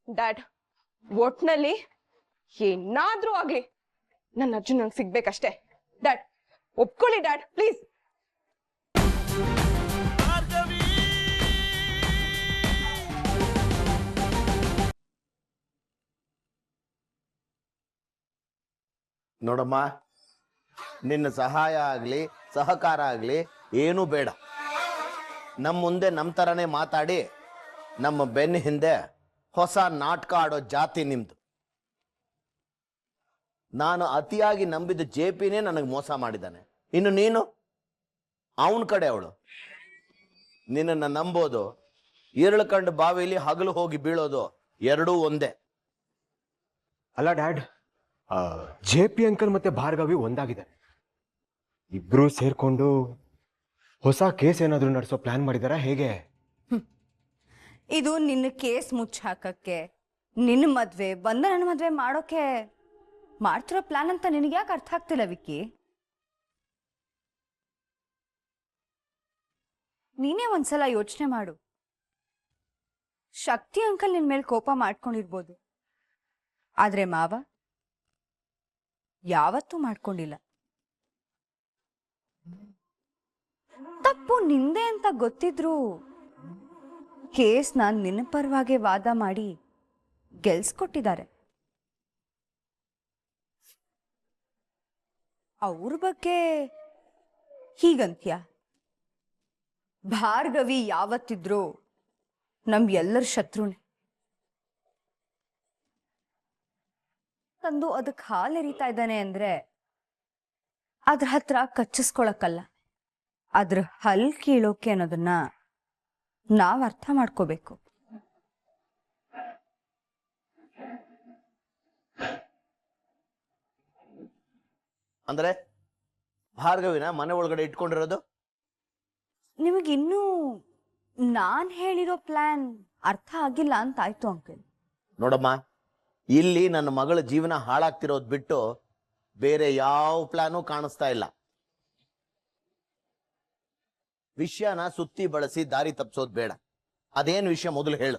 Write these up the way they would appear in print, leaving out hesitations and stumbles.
Dad ಒಟ್ನಲ್ಲಿ ಏನಾದ್ರೂ ಆಗ್ಲಿ ನನ್ನ ಅರ್ಜುನ್ ನಂಗೆ ಸಿಗ್ಬೇಕಷ್ಟೇ. ಡ್ಯಾಡ್ ಒಪ್ಕೊಳ್ಳಿ ಡ್ಯಾಡ್ ಪ್ಲೀಸ್. ನೋಡಮ್ಮ, ನಿನ್ನ ಸಹಾಯ ಆಗಲಿ ಸಹಕಾರ ಆಗಲಿ ಏನೂ ಬೇಡ. ನಮ್ಮ ಮುಂದೆ ನಮ್ಮ ಥರನೇ ಮಾತಾಡಿ ನಮ್ಮ ಬೆನ್ನ ಹಿಂದೆ ಹೊಸ ನಾಟಕ ಆಡೋ ಜಾತಿ ನಿಮ್ದು. ನಾನು ಅತಿಯಾಗಿ ನಂಬಿದ JPನೇ ನನಗೆ ಮೋಸ ಮಾಡಿದ್ದಾನೆ. ಇನ್ನು ನೀನು ಅವನ ಕಡೆ ಅವಳು. ನಿನ್ನನ್ನು ನಂಬೋದು ಈರಳು ಕಂಡು ಬಾವಿಲಿ ಹಗಲು ಹೋಗಿ ಬೀಳೋದು ಎರಡೂ ಒಂದೇ. ಅಲ್ಲ ಡ್ಯಾಡ್, JP ಅಂಕಲ್ ಮತ್ತೆ ಭಾರ್ಗವಿ ಒಂದಾಗಿದ್ದಾರೆ. ಇಬ್ರು ಸೇರ್ಕೊಂಡು ಹೊಸ ಕೇಸ್ ಏನಾದ್ರು ನಡೆಸೋ ಪ್ಲಾನ್ ಮಾಡಿದಾರ ಹೇಗೆ? ಇದು ನಿನ್ನ ಕೇಸ್ ಮುಚ್ಚ ಹಾಕಕ್ಕೆ, ನಿನ್ನ ಮದ್ವೆ ನನ್ನ ಮದ್ವೆ ಮಾಡೋಕೆ ಮಾಡ್ತಿರೋ ಪ್ಲಾನ್ ಅಂತ ನಿನಗೆ ಯಾಕೆ ಅರ್ಥ ಆಗ್ತಿಲ್ಲ ವಿಕ್ಕಿ? ನೀನೇ ಒಂದ್ಸಲ ಯೋಚನೆ ಮಾಡು. ಶಕ್ತಿ ಅಂಕಲ್ ನಿನ್ ಮೇಲೆ ಕೋಪ ಮಾಡ್ಕೊಂಡಿರ್ಬೋದು, ಆದ್ರೆ ಮಾವ ಯಾವತ್ತೂ ಮಾಡ್ಕೊಂಡಿಲ್ಲ. ತಪ್ಪು ನಿಂದೆ ಅಂತ ಗೊತ್ತಿದ್ರು ಕೇಸ್ನ ನಿನ್ನ ಪರವಾಗಿ ವಾದ ಮಾಡಿ ಗೆಲ್ಸ್ಕೊಟ್ಟಿದ್ದಾರೆ. ಅವ್ರ ಬಗ್ಗೆ ಹೀಗಂತ್ಯ? ಭಾರ್ಗವಿ ಯಾವತ್ತಿದ್ರು ನಮ್ ಎಲ್ಲರ ಶತ್ರುನೇ. ತಂದು ಅದಕ್ಕೆ ಹಾಲೆರಿತಾ ಇದ್ದಾನೆ ಅಂದ್ರೆ ಅದ್ರ ಹತ್ರ ಕಚ್ಚಿಸ್ಕೊಳಕ್ಕಲ್ಲ, ಅದ್ರ ಹಲ್ ಕೀಳೋಕೆ ಅನ್ನೋದನ್ನ ನಾವ್ ಅರ್ಥ ಮಾಡ್ಕೋಬೇಕು. ಅಂದ್ರೆ ಭಾರ್ಗವಿನ ಮನೆ ಒಳಗಡೆ ಇಟ್ಕೊಂಡಿರೋದು? ನಿಮಗಿನ್ನೂ ನಾನ್ ಹೇಳಿರೋ ಪ್ಲಾನ್ ಅರ್ಥ ಆಗಿಲ್ಲ ಅಂತ ಆಯ್ತು ಅಂಕಲ್. ನೋಡಮ್ಮ, ಇಲ್ಲಿ ನನ್ನ ಮಗಳ ಜೀವನ ಹಾಳಾಗ್ತಿರೋದು ಬಿಟ್ಟು ಬೇರೆ ಯಾವ ಪ್ಲಾನು ಕಾಣಿಸ್ತಾ ಇಲ್ಲ. ವಿಷಯನ ಸುತ್ತಿ ಬಳಸಿ ದಾರಿ ತಪ್ಪಿಸೋದು ಬೇಡ. ಅದೇನು ವಿಷಯ ಮೊದಲು ಹೇಳು.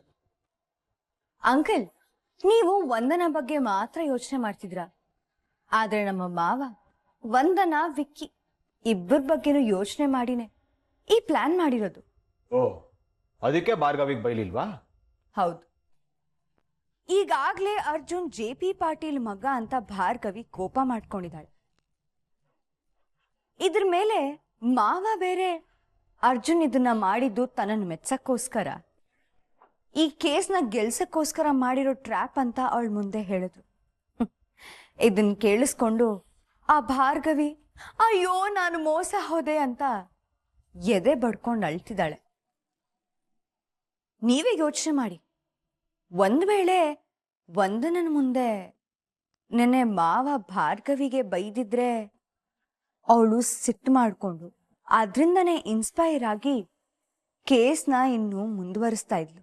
ಅಂಕಲ್, ನೀವು ವಂದನ ಬಗ್ಗೆ ಮಾತ್ರ ಯೋಚನೆ ಮಾಡ್ತಿದ್ರ, ಆದ್ರೆ ನಮ್ಮ ಮಾವ ವಂದನ ವಿಕ್ಕಿ ಇಬ್ಬರ ಬಗ್ಗೆನೂ ಯೋಚನೆ ಮಾಡಿನೇ ಈ ಪ್ಲಾನ್ ಮಾಡಿರೋದು. ಓ, ಅದಕ್ಕೆ ಭಾರ್ಗವಿಗೆ ಬೈಲಿಲ್ವಾ? ಹೌದು. ಈಗಾಗ್ಲೇ ಅರ್ಜುನ್ JP ಪಾಟೀಲ್ ಮಗ ಅಂತ ಭಾರ್ಗವಿ ಕೋಪ ಮಾಡ್ಕೊಂಡಿದ್ದಾಳೆ. ಇದ್ರ ಮೇಲೆ ಮಾವ ಬೇರೆ ಅರ್ಜುನ್ ಇದನ್ನ ಮಾಡಿದ್ದು ತನ್ನನ್ನು ಮೆಚ್ಚಕ್ಕೋಸ್ಕರ, ಈ ಕೇಸ್ನ ಗೆಲ್ಸಕ್ಕೋಸ್ಕರ ಮಾಡಿರೋ ಟ್ರ್ಯಾಪ್ ಅಂತ ಅವಳ ಮುಂದೆ ಹೇಳಿದ್ರು. ಇದನ್ನ ಕೇಳಿಸ್ಕೊಂಡು ಆ ಭಾರ್ಗವಿ ಅಯ್ಯೋ ನಾನು ಮೋಸ ಹೋದೆ ಅಂತ ಎದೆ ಬಡ್ಕೊಂಡು ಅಳ್ತಿದ್ದಾಳೆ. ನೀವೇ ಯೋಚನೆ ಮಾಡಿ, ಒಂದ್ ವೇಳೆ ವಂದನನ ಮುಂದೆ ನೆನ್ನೆ ಮಾವ ಭಾರ್ಗವಿಗೆ ಬೈದಿದ್ರೆ ಅವಳು ಸಿಟ್ಟು ಮಾಡ್ಕೊಂಡು ಅದ್ರಿಂದನೇ ಇನ್ಸ್ಪೈರ್ ಆಗಿ ಕೇಸ್ನ ಇನ್ನು ಮುಂದುವರಿಸ್ತಾ ಇದ್ಲು.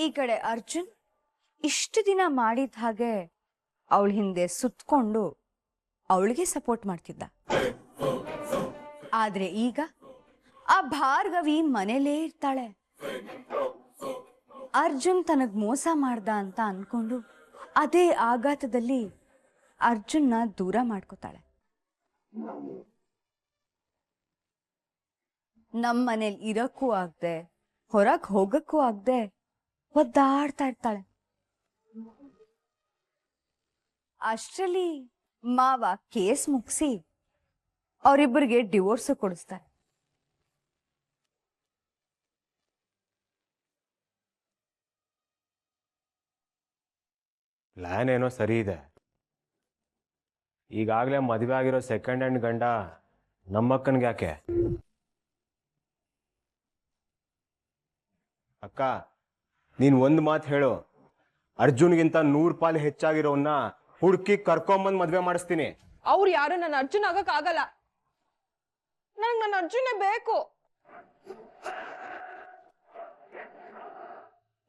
ಈ ಕಡೆ ಅರ್ಜುನ್ ಇಷ್ಟು ದಿನ ಮಾಡಿದ ಹಾಗೆ ಅವಳ ಹಿಂದೆ ಸುತ್ಕೊಂಡು ಅವಳಿಗೆ ಸಪೋರ್ಟ್ ಮಾಡ್ತಿದ್ದ. ಆದ್ರೆ ಈಗ ಆ ಭಾರ್ಗವಿ ಮನೇಲೇ ಇರ್ತಾಳೆ. ಅರ್ಜುನ್ ತನಗ್ ಮೋಸ ಮಾಡ್ದ ಅಂತ ಅನ್ಕೊಂಡು ಅದೇ ಆಘಾತದಲ್ಲಿ ಅರ್ಜುನ್ನ ದೂರ ಮಾಡ್ಕೋತಾಳೆ. ನಮ್ಮ ಮನೇಲಿ ಇರಕ್ಕೂ ಆಗದೆ ಹೊರಗ್ ಹೋಗಕ್ಕೂ ಆಗದೆ ಒದ್ದಾಡ್ತಾ ಇರ್ತಾಳೆ. ಅಷ್ಟರಲ್ಲಿ ಮಾವ ಕೇಸ್ ಮುಗಿಸಿ ಅವರಿಬ್ಬರಿಗೆ ಡಿವೋರ್ಸ್ ಕೊಡಿಸ್ತಾರೆ. ಪ್ಲಾನ್ ಏನೋ ಸರಿ ಇದೆ. ಈಗಾಗಲೇ ಮದುವೆ ಆಗಿರೋ ಸೆಕೆಂಡ್ ಹ್ಯಾಂಡ್ ಗಂಡ ನಮ್ಮಕ್ಕನಿಗೆ ಯಾಕೆ? ಅಕ್ಕ, ನೀನು ಒಂದು ಮಾತು ಹೇಳು, ಅರ್ಜುನ್ಗಿಂತ 100 ಪಾಲು ಹೆಚ್ಚಾಗಿರೋನ್ನ ಹುಡುಕಿ ಕರ್ಕೊಂಬಂದು ಮದುವೆ ಮಾಡಿಸ್ತೀನಿ. ಅವ್ರು ಯಾರು ನನ್ನ ಅರ್ಜುನ್ ಆಗಕ್ ಆಗಲ್ಲ. ನನಗೆ ನನ್ನ ಅರ್ಜುನೇ ಬೇಕು.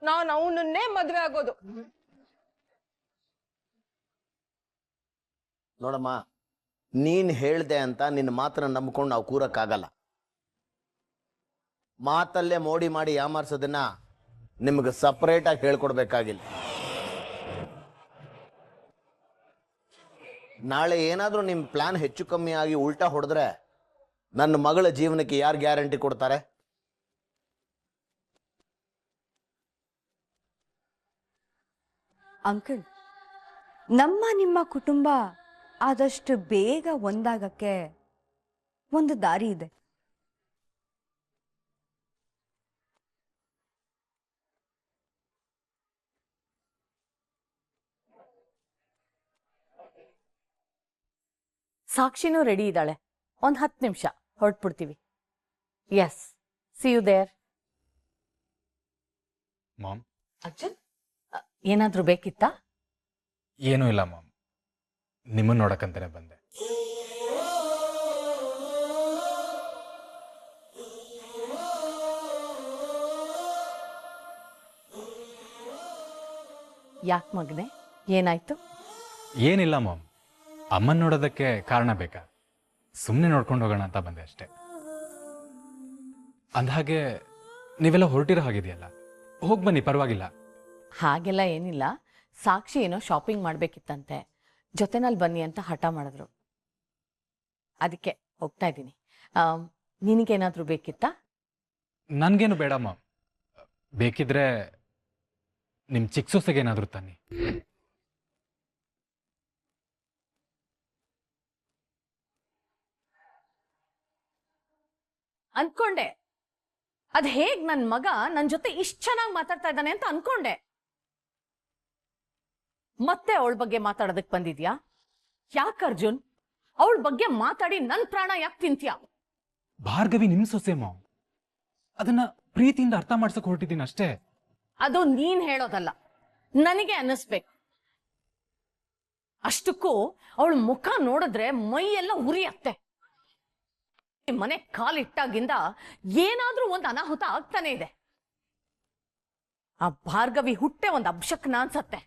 ನಾನು ಅವನನ್ನೇ ಮದ್ವೆ ಆಗೋದು. ನೋಡಮ್ಮ, ನೀನ್ ಹೇಳ್ದೆ ಅಂತ ನಿನ್ನ ಮಾತನ್ನ ನಂಬ್ಕೊಂಡು ನಾವು ಕೂರಕ್ಕಾಗಲ್ಲ. ಮಾತಲ್ಲೇ ಮೋಡಿ ಮಾಡಿ ಯಾಮಾರ್ಸೋದನ್ನ ನಿಮ್ಗೆ ಸಪ್ರೇಟಾಗಿ ಹೇಳ್ಕೊಡ್ಬೇಕಾಗಿಲ್ಲ. ನಾಳೆ ಏನಾದರೂ ನಿಮ್ಮ ಪ್ಲಾನ್ ಹೆಚ್ಚು ಕಮ್ಮಿ ಆಗಿ ಉಲ್ಟಾ ಹೊಡೆದ್ರೆ ನನ್ನ ಮಗಳ ಜೀವನಕ್ಕೆ ಯಾರು ಗ್ಯಾರಂಟಿ ಕೊಡ್ತಾರೆ? ಅಂಕಲ್, ನಿಮ್ಮ ಕುಟುಂಬ ಆದಷ್ಟು ಬೇಗ ಒಂದಾಗಕ್ಕೆ ಒಂದು ದಾರಿ ಇದೆ. ಸಾಕ್ಷಿನೂ ರೆಡಿ ಇದ್ದಾಳೆ. ಒಂದು 10 ನಿಮಿಷ ಹೊರಟ್ಬಿಡ್ತೀವಿ. Yes, see you there. Mom, Arjun, ಏನಾದ್ರೂ ಬೇಕಿತ್ತಾ? ಏನೂ ಇಲ್ಲ ಮಾಮ್, ನಿಮ್ಮನ್ನು ನೋಡಕ್ಕಂತಾನೆ ಬಂದೆ. ಯಾಕೆ ಮಗನೆ, ಏನಾಯ್ತು? ಏನಿಲ್ಲ ಮಾಮ್, ಅಮ್ಮನ ನೋಡೋದಕ್ಕೆ ಕಾರಣ ಬೇಕಾ? ಸುಮ್ಮನೆ ನೋಡ್ಕೊಂಡು ಹೋಗೋಣ ಅಂತ ಬಂದೆ ಅಷ್ಟೇ. ಅಂದಹಾಗೆ ನೀವೆಲ್ಲ ಹೊರಟಿರೋ ಹಾಗಿದೆಯಲ್ಲ, ಹೋಗಿ ಬನ್ನಿ, ಪರವಾಗಿಲ್ಲ. ಹಾಗೆಲ್ಲ ಏನಿಲ್ಲ. ಸಾಕ್ಷಿ ಏನೋ ಶಾಪಿಂಗ್ ಮಾಡ್ಬೇಕಿತ್ತಂತೆ, ಜೊತೆನಲ್ಲಿ ಬನ್ನಿ ಅಂತ ಹಠ ಮಾಡಿದ್ರು. ಅದಕ್ಕೆ ಹೋಗ್ತಾ ಇದ್ದೀನಿ. ನಿನಗೇನಾದ್ರೂ ಬೇಕಿತ್ತಾ? ನನಗೇನು ಬೇಡ ಮಾಮ್, ಬೇಕಿದ್ರೆ ನಿಮ್ಮ ಚಿಕ್ಕ ಸೊಸೆಗೆ ಏನಾದರೂ ತನ್ನಿ. ಅನ್ಕೊಂಡೆ, ಅದ್ ಹೇಗ್ ನನ್ ಮಗ ನನ್ ಜೊತೆ ಇಷ್ಟ ಚೆನ್ನಾಗಿ ಮಾತಾಡ್ತಾ ಇದ್ದಾನೆ ಅಂತ ಅನ್ಕೊಂಡೆ. ಮತ್ತೆ ಅವಳ ಬಗ್ಗೆ ಮಾತಾಡೋದಕ್ ಬಂದಿದ್ಯಾ? ಯಾಕೆ ಅರ್ಜುನ್, ಅವಳ ಬಗ್ಗೆ ಮಾತಾಡಿ ನನ್ ಪ್ರಾಣ ಯಾಕೆ ತಿಂತ್ಯಾ? ಭಾರ್ಗವಿ ನಿಮ್ಮ ಸೊಸೆ ಮಾಮ್, ಅದನ್ನ ಪ್ರೀತಿಯಿಂದ ಅರ್ಥ ಮಾಡ್ಸಕ್ ಹೊರಟಿದ್ದೀನಿ ಅಷ್ಟೇ. ಅದು ನೀನ್ ಹೇಳೋದಲ್ಲ, ನನಗೆ ಅನ್ನಿಸ್ಬೇಕು. ಅಷ್ಟಕ್ಕೂ ಅವಳ ಮುಖ ನೋಡಿದ್ರೆ ಮೈಯೆಲ್ಲ ಉರಿಯತ್ತೆ. ಮನೆ ಕಾಲಿಟ್ಟಾಗಿಂದ ಏನಾದ್ರೂ ಒಂದು ಅನಾಹುತ ಆಗ್ತಾನೆ ಇದೆ. ಆ ಭಾರ್ಗವಿ ಹುಟ್ಟೆ ಒಂದು ಅಬ್ಶಕ್ನ ಅನ್ಸತ್ತೆ.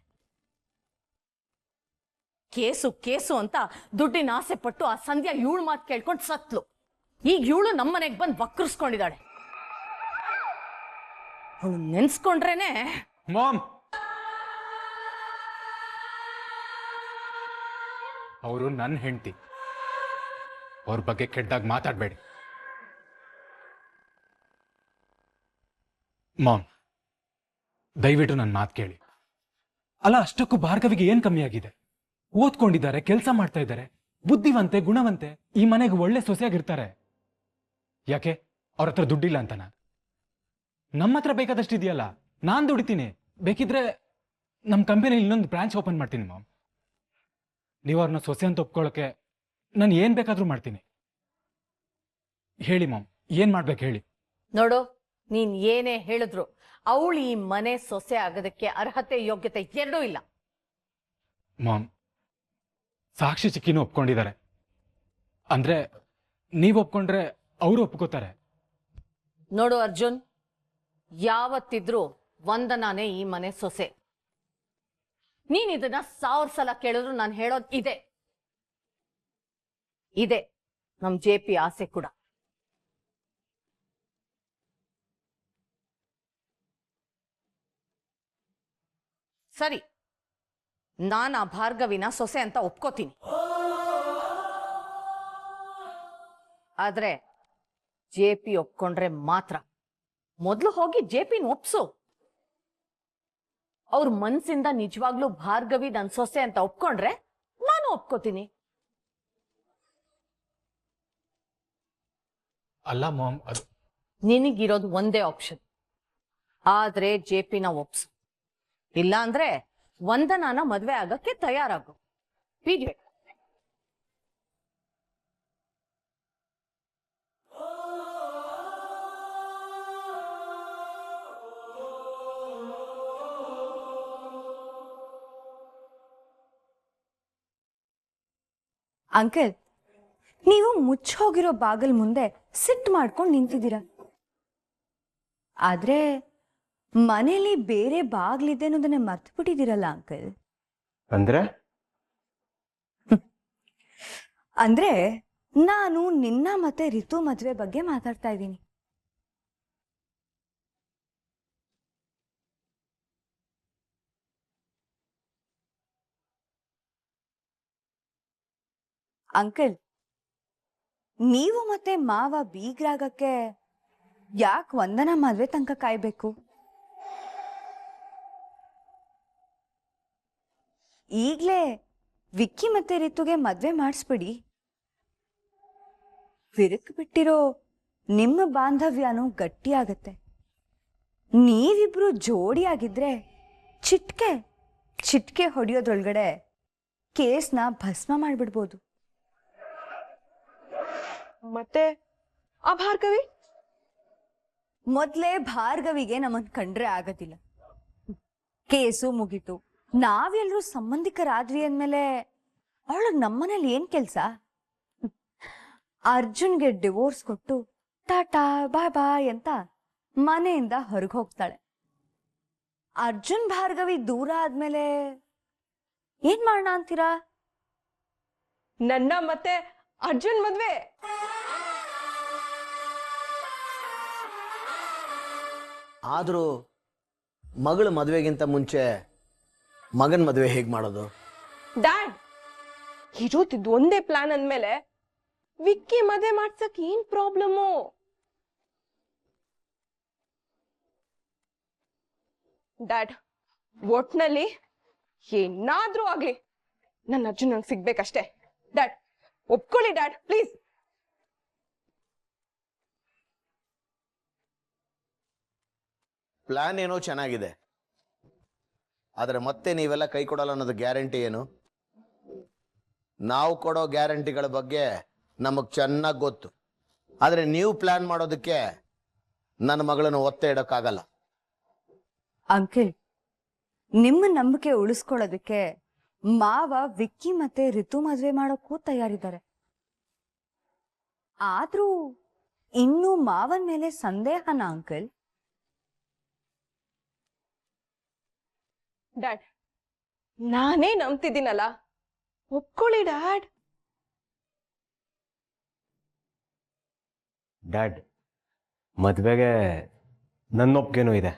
ಕೇಸು ಅಂತ ದುಡ್ಡಿನ ಆಸೆ ಪಟ್ಟು ಆ ಸಂಧ್ಯಾ ಇವಳು ಮಾತು ಕೇಳ್ಕೊಂಡು ಸತ್ಲು. ಈಗ ಇವಳು ನಮ್ಮನೆಗೆ ಬಂದು ವಕ್ರಿಸ್ಕೊಂಡಿದ್ದಾಳೆ. ಅವಳು ನೆನ್ಸ್ಕೊಂಡ್ರೇನೆ. ಮಾಮ್, ಅವರು ನನ್ನ ಹೆಂಡತಿ, ಅವ್ರ ಬಗ್ಗೆ ಕೆಟ್ಟದಾಗ ಮಾತಾಡಬೇಡಿ. ಮಾಮ್, ದಯವಿಟ್ಟು ನನ್ನ ಮಾತು ಕೇಳಿ. ಅಲ್ಲ, ಅಷ್ಟಕ್ಕೂ ಭಾರ್ಗವಿಗೆ ಏನ್ ಕಮ್ಮಿ ಆಗಿದೆ? ಓದ್ಕೊಂಡಿದ್ದಾರೆ, ಕೆಲಸ ಮಾಡ್ತಾ ಇದ್ದಾರೆ, ಬುದ್ಧಿವಂತೆ, ಗುಣವಂತೆ, ಈ ಮನೆಗೆ ಒಳ್ಳೆ ಸೊಸೆಯಾಗಿರ್ತಾರೆ. ಯಾಕೆ ಅವ್ರ ಹತ್ರ ದುಡ್ಡಿಲ್ಲ ಅಂತನ? ನಮ್ಮ ಹತ್ರ ಬೇಕಾದಷ್ಟಿದೆಯಲ್ಲ, ನಾನ್ ದುಡಿತೀನಿ. ಬೇಕಿದ್ರೆ ನಮ್ಮ ಕಂಪನಿಯಲ್ಲಿ ಇನ್ನೊಂದು ಬ್ರಾಂಚ್ ಓಪನ್ ಮಾಡ್ತೀನಿ ಮಾಮ್. ನೀವು ಅವ್ರನ್ನ ಸೊಸೆ ಅಂತ ಒಪ್ಕೊಳ್ಳೋಕೆ ನಾನು ಏನ್ ಬೇಕಾದ್ರೂ ಮಾಡ್ತೀನಿ. ಹೇಳಿ ಮಾಮ್, ಏನ್ ಮಾಡ್ಬೇಕು ಹೇಳಿ. ನೋಡು, ನೀನ್ ಏನೇ ಹೇಳಿದ್ರು ಅವಳು ಈ ಮನೆ ಸೊಸೆ ಆಗೋದಕ್ಕೆ ಅರ್ಹತೆ ಯೋಗ್ಯತೆ ಎರಡೂ ಇಲ್ಲ. ಮಾಮ್, ಸಾಕ್ಷಿ ಚಿಕ್ಕಿನೂ ಒಪ್ಕೊಂಡಿದ್ದಾರೆ. ಅಂದ್ರೆ ನೀವು ಒಪ್ಕೊಂಡ್ರೆ ಅವರು ಒಪ್ಕೋತಾರೆ. ನೋಡು ಅರ್ಜುನ್, ಯಾವತ್ತಿದ್ರೂ ವಂದನಾನೇ ಈ ಮನೆ ಸೊಸೆ. ನೀನ್ ಇದನ್ನ 1000 ಸಲ ಕೇಳಿದ್ರು ನಾನು ಹೇಳೋದು ಇದೆ ನಮ್ JP ಆಸೆ ಕೂಡ. ಸರಿ, ನಾನು ಆ ಭಾರ್ಗವಿನ ಸೊಸೆ ಅಂತ ಒಪ್ಕೋತೀನಿ. ಆದ್ರೆ JP ಒಪ್ಕೊಂಡ್ರೆ ಮಾತ್ರ. ಮೊದಲು ಹೋಗಿ JPನ ಒಪ್ಸು. ಅವ್ರ ಮನ್ಸಿಂದ ನಿಜವಾಗ್ಲೂ ಭಾರ್ಗವಿ ನನ್ ಸೊಸೆ ಅಂತ ಒಪ್ಕೊಂಡ್ರೆ ನಾನು ಒಪ್ಕೋತೀನಿ. ಅಲ್ಲ ಮಾಮ್, ಅದು ನಿನಗಿರೋದು ಒಂದೇ ಆಪ್ಷನ್. ಆದ್ರೆ JPನ ಒಪ್ಸು, ಇಲ್ಲ ಅಂದ್ರೆ ವಂದನಾನ ಮದ್ವೆ ಆಗಕ್ಕೆ ತಯಾರಾಗು. ಪೀಡಿಯಡ್. ಅಂಕಲ್, ನೀವು ಮುಚ್ಚೋಗಿರೋ ಬಾಗಲ್ ಮುಂದೆ ಸಿಟ್ಟು ಮಾಡ್ಕೊಂಡು ನಿಂತಿದ್ದೀರ. ಆದ್ರೆ ಮನೇಲಿ ಬೇರೆ ಬಾಗ್ಲಿದೆ ಅನ್ನೋದನ್ನ ಮರ್ತು ಬಿಟ್ಟಿದ್ದೀರಲ್ಲ ಅಂಕಲ್. ಅಂದ್ರೆ ನಾನು ನಿನ್ನ ಮತ್ತೆ ರಿತು ಮದ್ವೆ ಬಗ್ಗೆ ಮಾತಾಡ್ತಾ ಇದ್ದೀನಿ. ಅಂಕಲ್, ನೀವು ಮತ್ತೆ ಮಾವ ಬೀಗ್ರಾಗಕ್ಕೆ ಯಾಕೆ ವಂದನಾ ಮದ್ವೆ ತನಕ ಕಾಯ್ಬೇಕು? ಈಗ್ಲೇ ವಿಕ್ಕಿ ಮತ್ತೆ ರಿತುಗೆ ಮದ್ವೆ ಮಾಡಿಸ್ಬಿಡಿ. ಬಿರುಕು ಬಿಟ್ಟಿರೋ ನಿಮ್ಮ ಬಾಂಧವ್ಯನೂ ಗಟ್ಟಿಯಾಗತ್ತೆ. ನೀವಿಬ್ರು ಜೋಡಿಯಾಗಿದ್ರೆ ಚಿಟ್ಕೆ ಚಿಟ್ಕೆ ಹೊಡೆಯೋದ್ರೊಳಗಡೆ ಕೇಸ್ನ ಭಸ್ಮ ಮಾಡ್ಬಿಡ್ಬೋದು. ಮತ್ತೆ ಆ ಭಾರ್ಗವಿ? ಮೊದ್ಲೇ ಭಾರ್ಗವಿಗೆ ನಮ್ಮನ್ ಕಂಡ್ರೆ ಆಗೋದಿಲ್ಲ. ಕೇಸು ಮುಗೀತು, ನಾವೆಲ್ಲರೂ ಸಂಬಂಧಿಕರಾದ್ವಿ ಅಂದ್ಮೇಲೆ ಅವಳಗ್ ನಮ್ಮನೇಲಿ ಏನ್ ಕೆಲ್ಸ? ಅರ್ಜುನ್ಗೆ ಡಿವೋರ್ಸ್ ಕೊಟ್ಟು ಟಾಟಾ ಬಾಯ್ ಬಾಯ್ ಅಂತ ಮನೆಯಿಂದ ಹೊರಗೆ ಹೋಗ್ತಾಳೆ. ಅರ್ಜುನ್ ಭಾರ್ಗವಿ ದೂರ ಆದ್ಮೇಲೆ ಏನ್ ಮಾಡೋಣ ಅಂತೀರಾ? ನನ್ನ ಮತ್ತೆ ಅರ್ಜುನ್ ಮದ್ವೆ? ಆದರೂ ಮಗಳ ಮದುವೆಗಿಂತ ಮುಂಚೆ ಮಗನ ಮದುವೆ ಹೇಗೆ ಮಾಡೋದು? ಡ್ಯಾಡ್, ಇರೋದಿದ್ದು ಒಂದೇ ಪ್ಲಾನ್ ಅಂದ್ಮೇಲೆ ವಿಕ್ಕಿ ಮದ್ವೆ ಮಾಡ್ಸಕ್ ಏನ್ ಪ್ರಾಬ್ಲಮ್ಮು? ಡ್ಯಾಡ್, ಒಟ್ನಲ್ಲಿ ಏನಾದ್ರೂ ಆಗ್ಲಿ ನನ್ನ ಅರ್ಜುನ್ ನಂಗೆ ಸಿಗ್ಬೇಕಷ್ಟೇ. ಡ್ಯಾಡ್, ಒಪ್ಕೊಳ್ಳಿ ಡ್ಯಾಡ್, ಪ್ಲೀಸ್. ಪ್ಲಾನ್ ಏನೋ ಚೆನ್ನಾಗಿದೆ, ಆದರೆ ಮತ್ತೆ ನೀವೆಲ್ಲ ಕೈ ಕೊಡಲ್ಲ ಅನ್ನೋದು ಗ್ಯಾರಂಟಿ ಏನು? ನಾವು ಕೊಡೋ ಗ್ಯಾರಂಟಿಗಳ ಬಗ್ಗೆ ನಮಗೆ ಚೆನ್ನಾಗಿ ಗೊತ್ತು. ಆದರೆ ನೀವು ಪ್ಲಾನ್ ಮಾಡೋದಕ್ಕೆ ನನ್ನ ಮಗಳನ್ನು ಒತ್ತೆ ಇಡೋಕ್ಕಾಗಲ್ಲ. ಅಂಕಲ್, ನಿಮ್ಮ ನಂಬಿಕೆ ಉಳಿಸ್ಕೊಳ್ಳೋದಕ್ಕೆ ಮಾವ ವಿಕ್ಕಿ ಮತ್ತೆ ರಿತು ಮದ್ವೆ ಮಾಡೋಕ್ಕೂ ತಯಾರಿದ್ದಾರೆ. ಆದ್ರೂ ಇನ್ನೂ ಮಾವನ್ ಮೇಲೆ ಸಂದೇಹನ ಅಂಕಲ್? ಡ್ಯಾಡ್, ನಾನೇ ನಂಬ್ತಿದ್ದೀನಲ್ಲ, ಒಪ್ಕೊಳ್ಳಿ ಡ್ಯಾಡ್. ಡ್ಯಾಡ್, ಮದ್ವೆಗೆ ನನ್ನೊಪ್ಪಿಗೆನೂ ಇದೆ.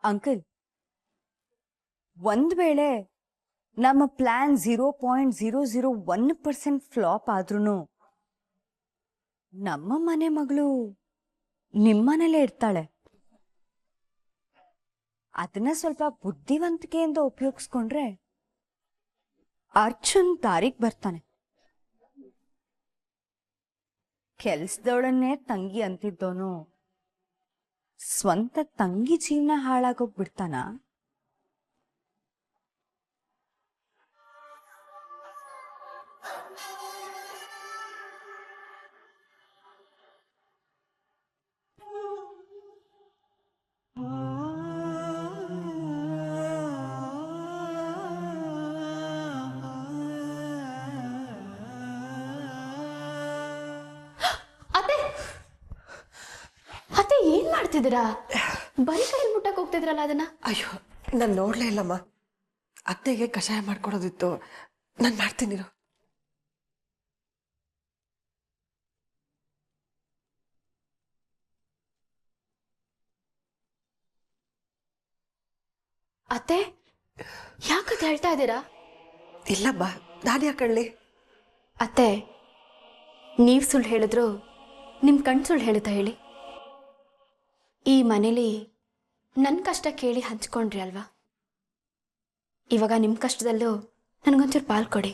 ಅಂಕಲ್, ಒಂದ್ ವೇಳೆ ನಮ್ಮ ಪ್ಲಾನ್ 0.001% ಫ್ಲಾಪ್ ಆದ್ರೂ ನಮ್ಮ ಮನೆ ಮಗಳು ನಿಮ್ಮನೇಲೇ ಇರ್ತಾಳೆ. ಅದನ್ನ ಸ್ವಲ್ಪ ಬುದ್ಧಿವಂತಿಕೆಯಿಂದ ಉಪಯೋಗಿಸ್ಕೊಂಡ್ರೆ ಅರ್ಜುನ್ ದಾರಿಗ್ ಬರ್ತಾನೆ. ಕೆಲ್ಸದವಳನ್ನೇ ತಂಗಿ ಅಂತಿದ್ದೋನು ಸ್ವಂತ ತಂಗಿ ಜೀವನ ಹಾಳಾಗೋಗ್ಬಿಡ್ತಾನ? ಅತ್ತೆ, ಏನ್ ಮಾಡ್ತಿದ್ದೀರಾ? ಬರೀ ಕೈಯಲ್ಲಿ ಮುಟ್ಟಕ್ ಹೋಗ್ತಿದ್ರಲ್ಲ ಅದನ್ನ? ಅಯ್ಯೋ, ನಾನು ನೋಡ್ಲೇ ಇಲ್ಲಮ್ಮ. ಅತ್ತೆಗೆ ಕಷಾಯ ಮಾಡ್ಕೊಡೋದಿತ್ತು, ನಾನು ಮಾಡ್ತೀನಿರು. ಅತ್ತೆ, ಯಾಕಂತ ಹೇಳ್ತಾ ಇದ್ದೀರಾ? ಇಲ್ಲಮ್ಮ, ನಾನು ಯಾಕಳ್ಳಿ? ಅತ್ತೆ, ನೀವ್ ಸುಳ್ಳು ಹೇಳಿದ್ರು ನಿಮ್ ಕಣ್ ಸುಳ್ಳು ಹೇಳುತ್ತಾ ಹೇಳಿ? ಈ ಮನೇಲಿ ನನ್ನ ಕಷ್ಟ ಕೇಳಿ ಹಂಚ್ಕೊಂಡ್ರಿ ಅಲ್ವಾ? ಇವಾಗ ನಿಮ್ಮ ಕಷ್ಟದಲ್ಲೂ ನನಗೊಂಚೂರು ಪಾಲು ಕೊಡಿ.